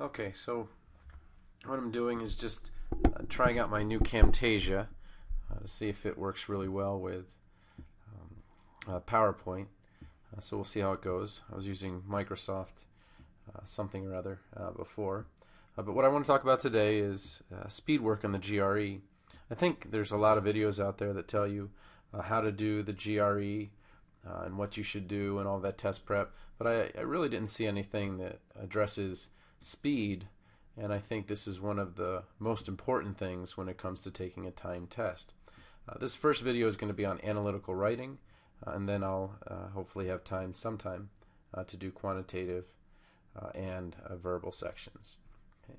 Okay, so what I'm doing is just trying out my new Camtasia to see if it works really well with PowerPoint. So we'll see how it goes. I was using Microsoft something or other before. But what I want to talk about today is speed work on the GRE. I think there's a lot of videos out there that tell you how to do the GRE and what you should do and all that test prep, but I really didn't see anything that addresses speed, and I think this is one of the most important things when it comes to taking a timed test. This first video is going to be on analytical writing, and then I'll hopefully have time sometime to do quantitative and verbal sections. Okay.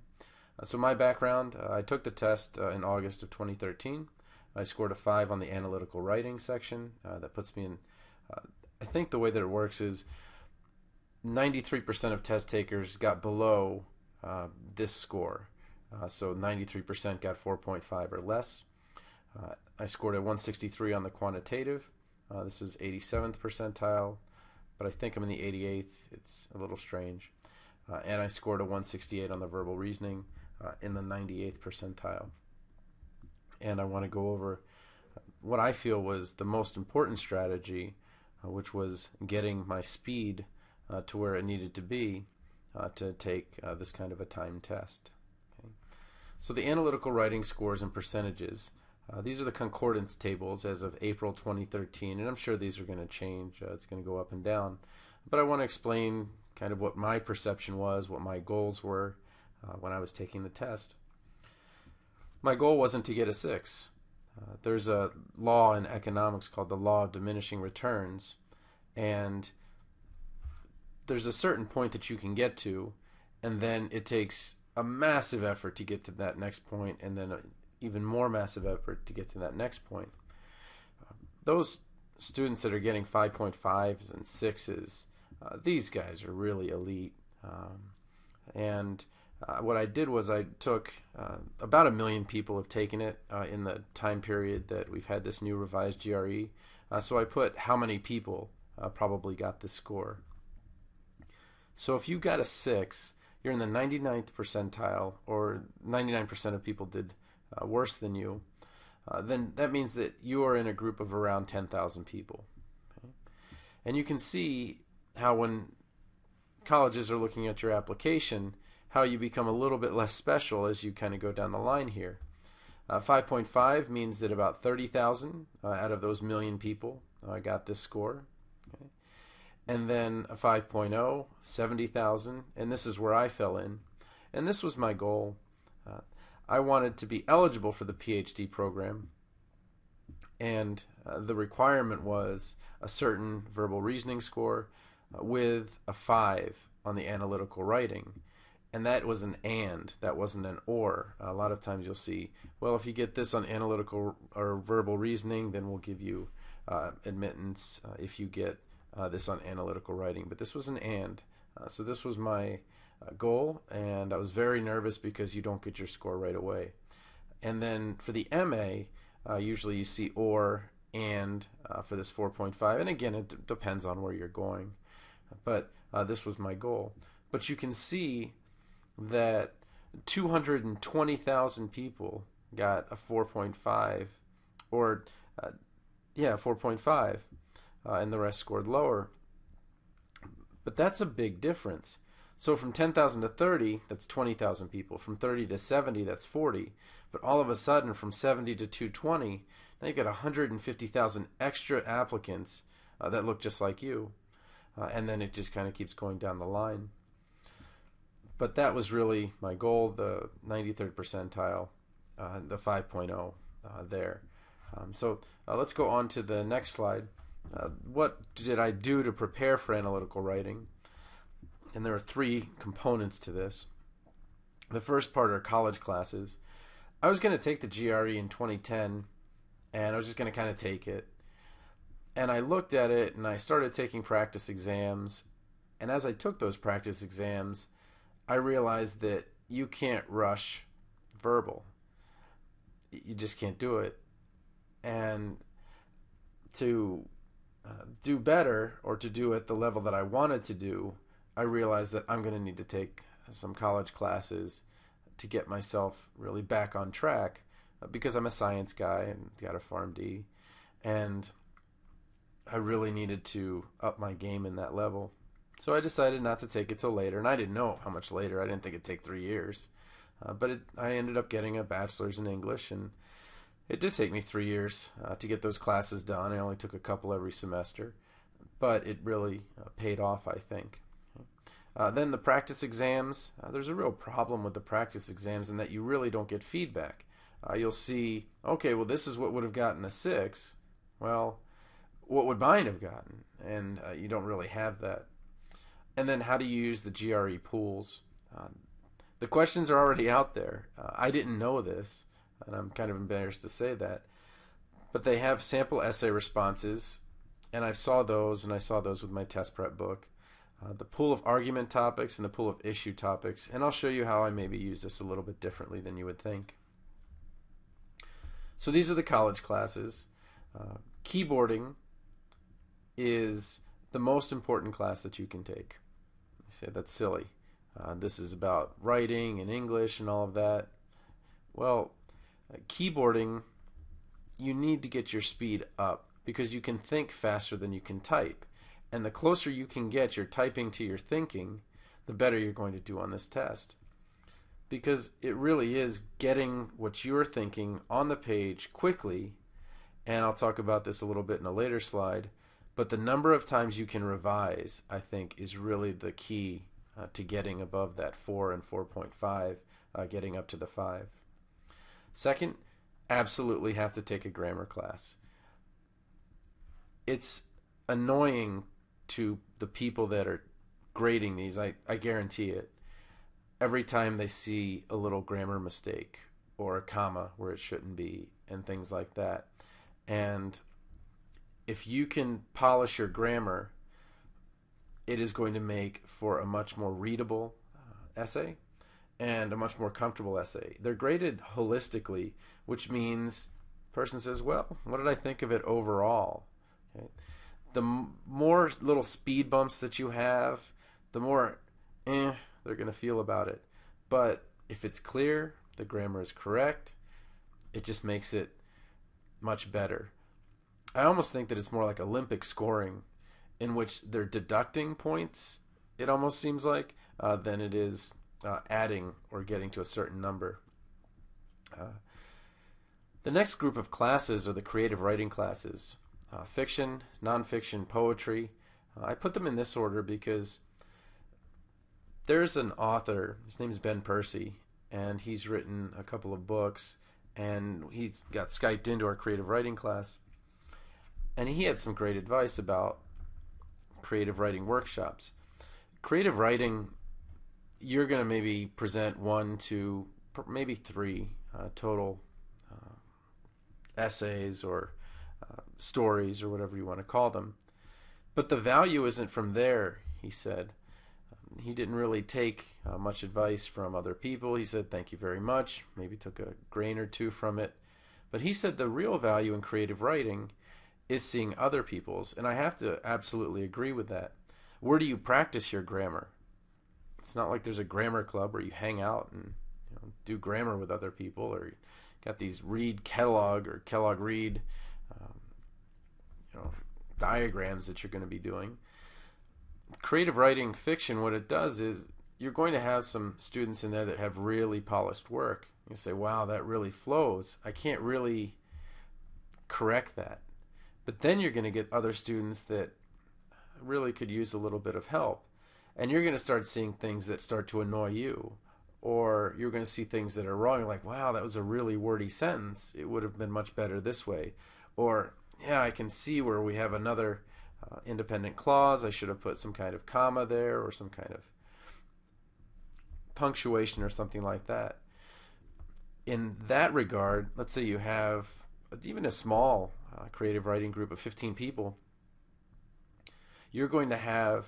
So my background, I took the test in August of 2013. I scored a 5 on the analytical writing section. That puts me in, I think the way that it works is 93% of test takers got below this score. So 93% got 4.5 or less. I scored a 163 on the quantitative. This is 87th percentile, but I think I'm in the 88th. It's a little strange. And I scored a 168 on the verbal reasoning in the 98th percentile. And I want to go over what I feel was the most important strategy, which was getting my speed to where it needed to be to take this kind of a timed test. Okay. So the analytical writing scores and percentages. These are the concordance tables as of April 2013, and I'm sure these are going to change. It's going to go up and down. But I want to explain kind of what my perception was, what my goals were when I was taking the test. My goal wasn't to get a 6. There's a law in economics called the law of diminishing returns, and there's a certain point that you can get to, and then it takes a massive effort to get to that next point, and then even more massive effort to get to that next point. Those students that are getting 5.5s and 6s, these guys are really elite. And what I did was I took about 1 million people have taken it in the time period that we've had this new revised GRE. So I put how many people probably got this score. So if you got a 6, you're in the 99th percentile, or 99% of people did worse than you, then that means that you are in a group of around 10,000 people. Okay? And you can see how when colleges are looking at your application, how you become a little bit less special as you kind of go down the line here. 5.5 means that about 30,000 out of those 1 million people got this score. Okay? And then a 5.0, 70,000, and this is where I fell in. And this was my goal. I wanted to be eligible for the PhD program, and the requirement was a certain verbal reasoning score with a 5 on the analytical writing. And that was an and, that wasn't an or. A lot of times you'll see, well, if you get this on analytical or verbal reasoning, then we'll give you admittance if you get this on analytical writing. But this was an and. So this was my goal, and I was very nervous because you don't get your score right away. And then for the MA, usually you see or and for this 4.5. And again, it depends on where you're going. But this was my goal. But you can see that 220,000 people got a 4.5, or 4.5, and the rest scored lower. But that's a big difference. So from 10,000 to 30, that's 20,000 people. From 30 to 70, that's 40. But all of a sudden, from 70 to 220, now you've got 150,000 extra applicants that look just like you. And then it just kind of keeps going down the line. But that was really my goal, the 93rd percentile, the 5.0 there. So let's go on to the next slide. What did I do to prepare for analytical writing? And there are 3 components to this. The first part are college classes. I was going to take the GRE in 2010, and I was just going to kind of take it. And I looked at it, and I started taking practice exams. And as I took those practice exams, I realized that you can't rush verbal. You just can't do it. And to do better, or to do at the level that I wanted to do, I realized that I'm going to need to take some college classes to get myself really back on track because I'm a science guy and got a PharmD, and I really needed to up my game in that level. So I decided not to take it till later, and I didn't know how much later. I didn't think it'd take 3 years. I ended up getting a bachelor's in English, and it did take me 3 years to get those classes done. I only took a couple every semester, but it really paid off, I think. Then the practice exams, there's a real problem with the practice exams in that you really don't get feedback. You'll see, okay, well, this is what would have gotten a 6. Well, what would mine have gotten? And you don't really have that. And then how do you use the GRE pools? The questions are already out there. I didn't know this, and I'm kind of embarrassed to say that. But they have sample essay responses, and I saw those with my test prep book. The pool of argument topics and the pool of issue topics, and I'll show you how I maybe use this a little bit differently than you would think. So these are the college classes. Keyboarding is the most important class that you can take. You say that's silly. This is about writing and English and all of that. Well, keyboarding, you need to get your speed up because you can think faster than you can type. And the closer you can get your typing to your thinking, the better you're going to do on this test. Because it really is getting what you're thinking on the page quickly, and I'll talk about this a little bit in a later slide, but the number of times you can revise, I think, is really the key to getting above that 4 and 4.5, getting up to the 5. Second, absolutely have to take a grammar class. It's annoying to the people that are grading these, I guarantee it, every time they see a little grammar mistake or a comma where it shouldn't be and things like that. And if you can polish your grammar, it is going to make for a much more readable essay and a much more comfortable essay. They're graded holistically, which means the person says, well, what did I think of it overall? Okay. The more little speed bumps that you have, the more they're going to feel about it. But if it's clear, the grammar is correct, it just makes it much better. I almost think that it's more like Olympic scoring, in which they're deducting points, it almost seems like, than it is adding or getting to a certain number. The next group of classes are the creative writing classes. Fiction, nonfiction, poetry. I put them in this order because there's an author, his name's Ben Percy, and he's written a couple of books, and he got Skyped into our creative writing class, and he had some great advice about creative writing workshops. Creative writing, you're going to maybe present 1 to maybe 3 total essays or stories or whatever you want to call them. But the value isn't from there, he said. He didn't really take much advice from other people. He said, thank you very much. Maybe took a grain or two from it. But he said the real value in creative writing is seeing other people's. And I have to absolutely agree with that. Where do you practice your grammar? It's not like there's a grammar club where you hang out and do grammar with other people, or you got these Reed Kellogg or Kellogg Reed diagrams that you're going to be doing. Creative writing fiction, what it does is you're going to have some students in there that have really polished work. You say, wow, that really flows. I can't really correct that. But then you're going to get other students that really could use a little bit of help. And you're going to start seeing things that start to annoy you. Or you're going to see things that are wrong. You're like, wow, that was a really wordy sentence. It would have been much better this way. Or, yeah, I can see where we have another independent clause. I should have put some kind of comma there or some kind of punctuation or something like that. In that regard, let's say you have even a small creative writing group of 15 people. You're going to have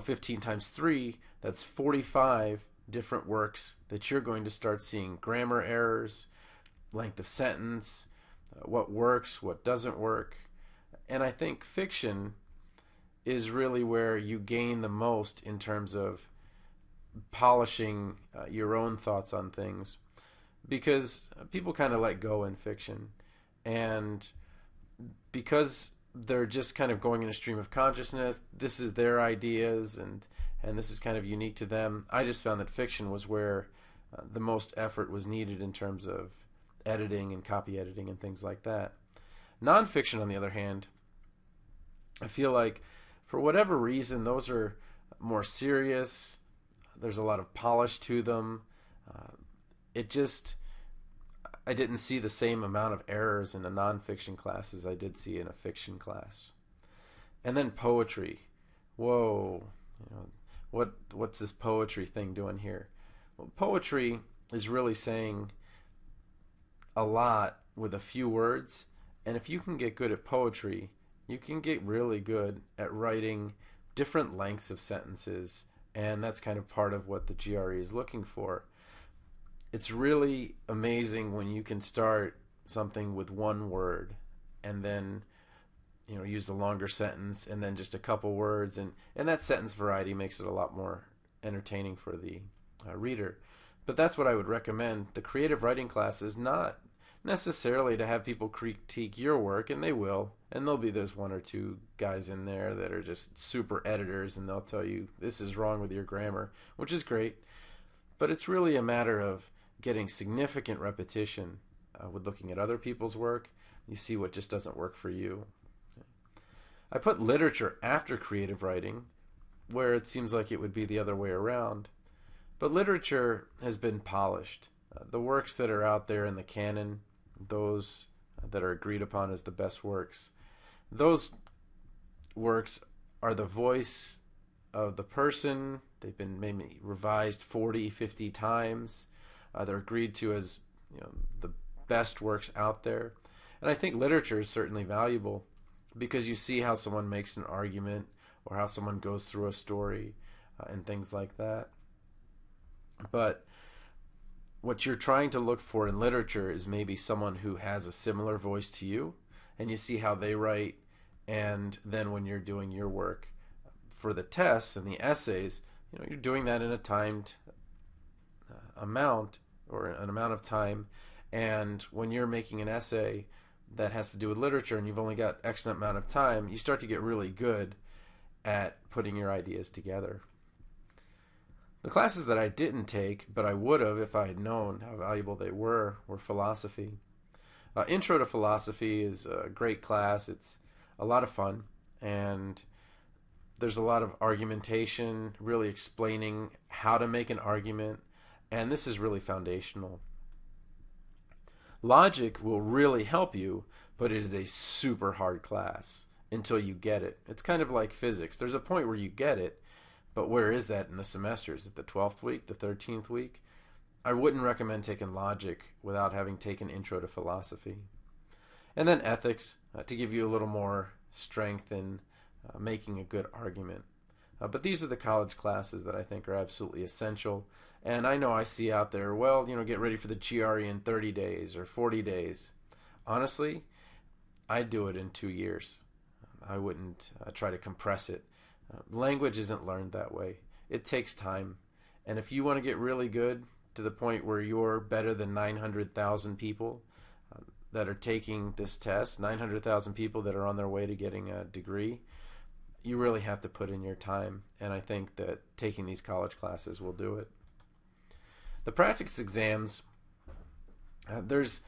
15 times 3, that's 45 different works that you're going to start seeing grammar errors, length of sentence, what works, what doesn't work. And I think fiction is really where you gain the most in terms of polishing your own thoughts on things, because people kind of let go in fiction, and because they're just kind of going in a stream of consciousness. This is their ideas, and this is kind of unique to them. I just found that fiction was where the most effort was needed in terms of editing and copy editing and things like that. Nonfiction, on the other hand, I feel like for whatever reason, those are more serious. There's a lot of polish to them. It just, I didn't see the same amount of errors in a nonfiction class as I did see in a fiction class. And then poetry. Whoa, what's this poetry thing doing here? Well, poetry is really saying a lot with a few words, and if you can get good at poetry, you can get really good at writing different lengths of sentences, and that's kind of part of what the GRE is looking for. It's really amazing when you can start something with one word and then use a longer sentence and then just a couple words, and that sentence variety makes it a lot more entertaining for the reader. But that's what I would recommend. The creative writing class is not necessarily to have people critique your work, and they will, and there'll be those one or two guys in there that are just super editors, and they'll tell you this is wrong with your grammar, which is great. But it's really a matter of getting significant repetition with looking at other people's work. You see what just doesn't work for you. I put literature after creative writing, where it seems like it would be the other way around. But literature has been polished. The works that are out there in the canon, those that are agreed upon as the best works, those works are the voice of the person. They've been maybe revised 40, 50 times. They're agreed to as the best works out there. And I think literature is certainly valuable because you see how someone makes an argument or how someone goes through a story and things like that. But what you're trying to look for in literature is maybe someone who has a similar voice to you, and you see how they write, and then when you're doing your work for the tests and the essays, you're doing that in a timed amount or an amount of time, and when you're making an essay that has to do with literature and you've only got X amount of time, you start to get really good at putting your ideas together. The classes that I didn't take, but I would have if I had known how valuable they were philosophy. Intro to Philosophy is a great class. It's a lot of fun, and there's a lot of argumentation, really explaining how to make an argument, and this is really foundational. Logic will really help you, but it is a super hard class until you get it. It's kind of like physics. There's a point where you get it, but where is that in the semester? Is it the 12th week, the 13th week? I wouldn't recommend taking logic without having taken Intro to Philosophy. And then ethics, to give you a little more strength in making a good argument. But these are the college classes that I think are absolutely essential. And I know I see out there, well, get ready for the GRE in 30 days or 40 days. Honestly, I'd do it in 2 years. I wouldn't try to compress it. Language isn't learned that way. It takes time. And if you want to get really good to the point where you're better than 900,000 people that are taking this test, 900,000 people that are on their way to getting a degree, you really have to put in your time. And I think that taking these college classes will do it. The practice exams, there's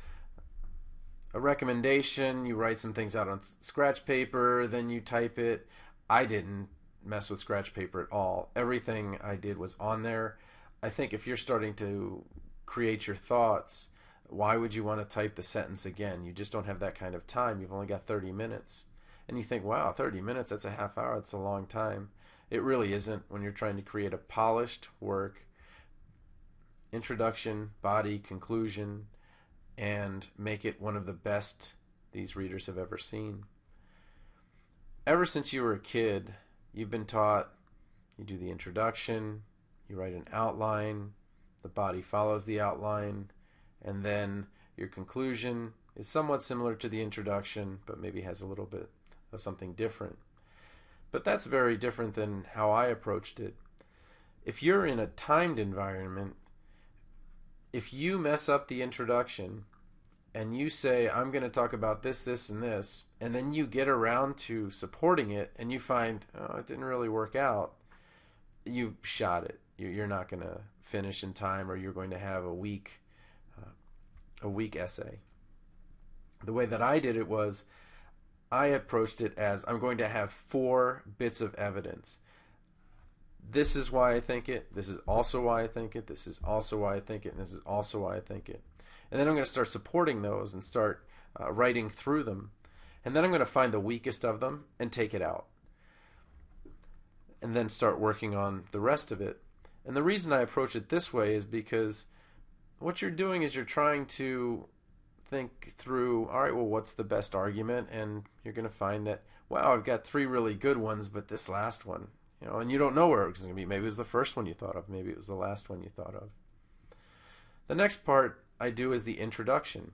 a recommendation. You write some things out on scratch paper, then you type it. I didn't mess with scratch paper at all. Everything I did was on there. I think if you're starting to create your thoughts, why would you want to type the sentence again? You just don't have that kind of time. You've only got 30 minutes. And you think, wow, 30 minutes, that's a half hour, that's a long time. It really isn't when you're trying to create a polished work, introduction, body, conclusion, and make it one of the best these readers have ever seen. Ever since you were a kid, you've been taught, you do the introduction, you write an outline, the body follows the outline, and then your conclusion is somewhat similar to the introduction, but maybe has a little bit of something different. But that's very different than how I approached it. If you're in a timed environment, if you mess up the introduction and you say, I'm going to talk about this, this, and this, and then you get around to supporting it and you find, oh, it didn't really work out, you shot it. You're not going to finish in time, or you're going to have a weak essay. The way that I did it was, I approached it as, I'm going to have 4 bits of evidence. This is why I think it. This is also why I think it. This is also why I think it. And this is also why I think it. And then I'm going to start supporting those and start writing through them. And then I'm going to find the weakest of them and take it out. And then start working on the rest of it. And the reason I approach it this way is because what you're doing is you're trying to think through, all right, well, what's the best argument? And you're going to find that, wow, I've got 3 really good ones, but this last one, and you don't know where it's going to be. Maybe it was the first one you thought of. Maybe it was the last one you thought of. The next part I do is the introduction.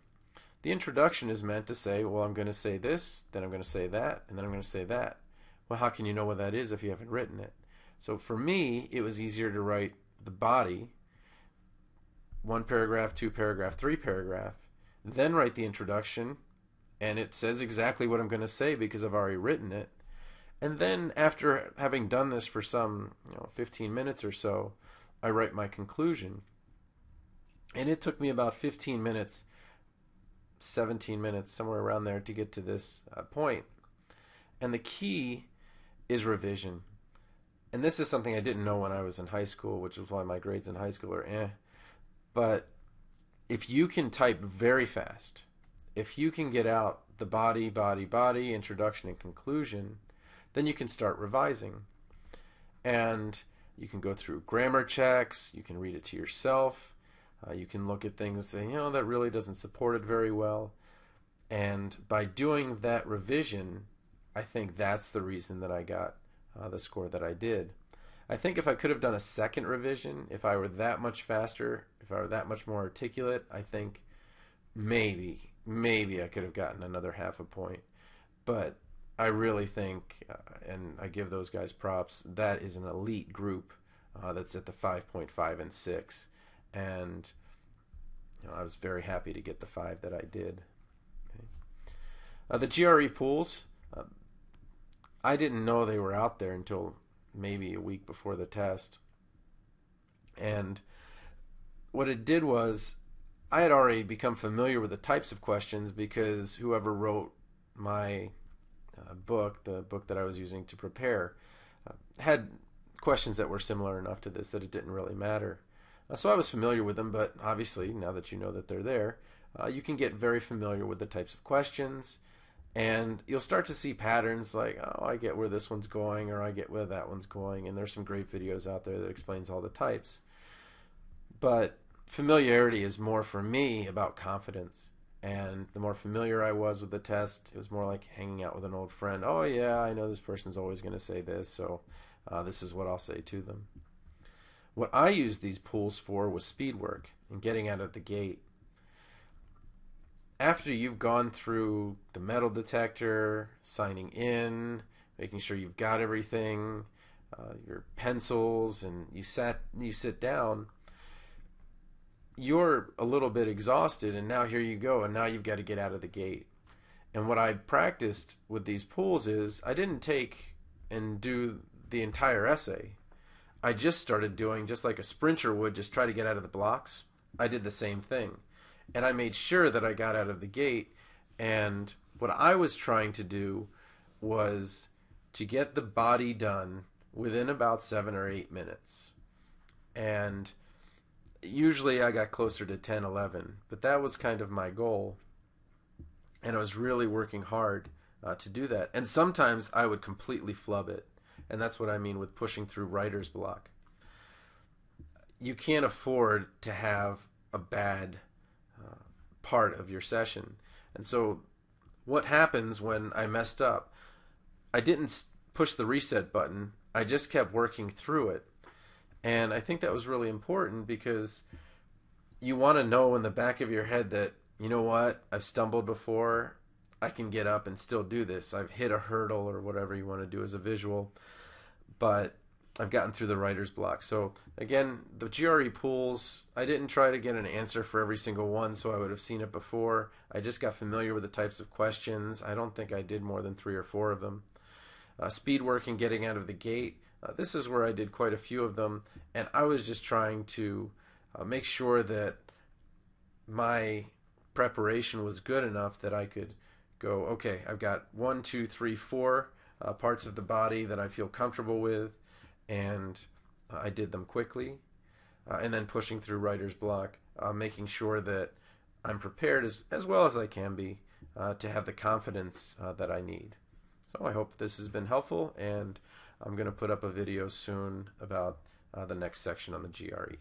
The introduction is meant to say, well, I'm going to say this, then I'm going to say that, and then I'm going to say that. Well, how can you know what that is if you haven't written it? So for me, it was easier to write the body, 1 paragraph, 2 paragraph, 3 paragraph, then write the introduction, and it says exactly what I'm going to say because I've already written it. And then after having done this for some 15 minutes or so, I write my conclusion. And it took me about 15 minutes, 17 minutes, somewhere around there to get to this point. And the key is revision. And this is something I didn't know when I was in high school, which is why my grades in high school are eh. But if you can type very fast, if you can get out the body, introduction and conclusion, then you can start revising. And you can go through grammar checks, you can read it to yourself, you can look at things and say, that really doesn't support it very well. And by doing that revision, I think that's the reason that I got the score that I did. I think if I could have done a second revision, if I were that much faster, if I were that much more articulate, I think maybe I could have gotten another half a point. But I really think, and I give those guys props, that is an elite group that's at the 5.5 and 6. And I was very happy to get the 5 that I did. Okay. The GRE pools, I didn't know they were out there until maybe a week before the test. And what it did was, I had already become familiar with the types of questions because whoever wrote my book, the book that I was using to prepare, had questions that were similar enough to this that it didn't really matter. So I was familiar with them, but obviously, now that you know that they're there, you can get very familiar with the types of questions, and you'll start to see patterns like, oh, I get where this one's going, or I get where that one's going, and there's some great videos out there that explains all the types. But familiarity is more for me about confidence. And the more familiar I was with the test, it was more like hanging out with an old friend. Oh yeah, I know this person's always going to say this, so this is what I'll say to them. What I used these pools for was speed work and getting out of the gate. After you've gone through the metal detector, signing in, making sure you've got everything, your pencils, and you sit down, you're a little bit exhausted, and now here you go, and now you've got to get out of the gate. And what I practiced with these pools is I didn't take and do the entire essay. I just started doing, just like a sprinter would, just try to get out of the blocks. I did the same thing. And I made sure that I got out of the gate, and what I was trying to do was to get the body done within about 7 or 8 minutes. And usually I got closer to 10, 11, but that was kind of my goal. And I was really working hard to do that. And sometimes I would completely flub it. And that's what I mean with pushing through writer's block. You can't afford to have a bad part of your session. And so what happens when I messed up? I didn't push the reset button. I just kept working through it. And I think that was really important because you want to know in the back of your head that, you know what, I've stumbled before, I can get up and still do this. I've hit a hurdle or whatever you want to do as a visual, but I've gotten through the writer's block. So again, the GRE pools, I didn't try to get an answer for every single one, so I would have seen it before. I just got familiar with the types of questions. I don't think I did more than 3 or 4 of them. Speed work and getting out of the gate. This is where I did quite a few of them, and I was just trying to make sure that my preparation was good enough that I could go, okay, I've got 1, 2, 3, 4 parts of the body that I feel comfortable with, and I did them quickly, and then pushing through writer's block, making sure that I'm prepared as well as I can be to have the confidence that I need. So I hope this has been helpful, and I'm going to put up a video soon about the next section on the GRE.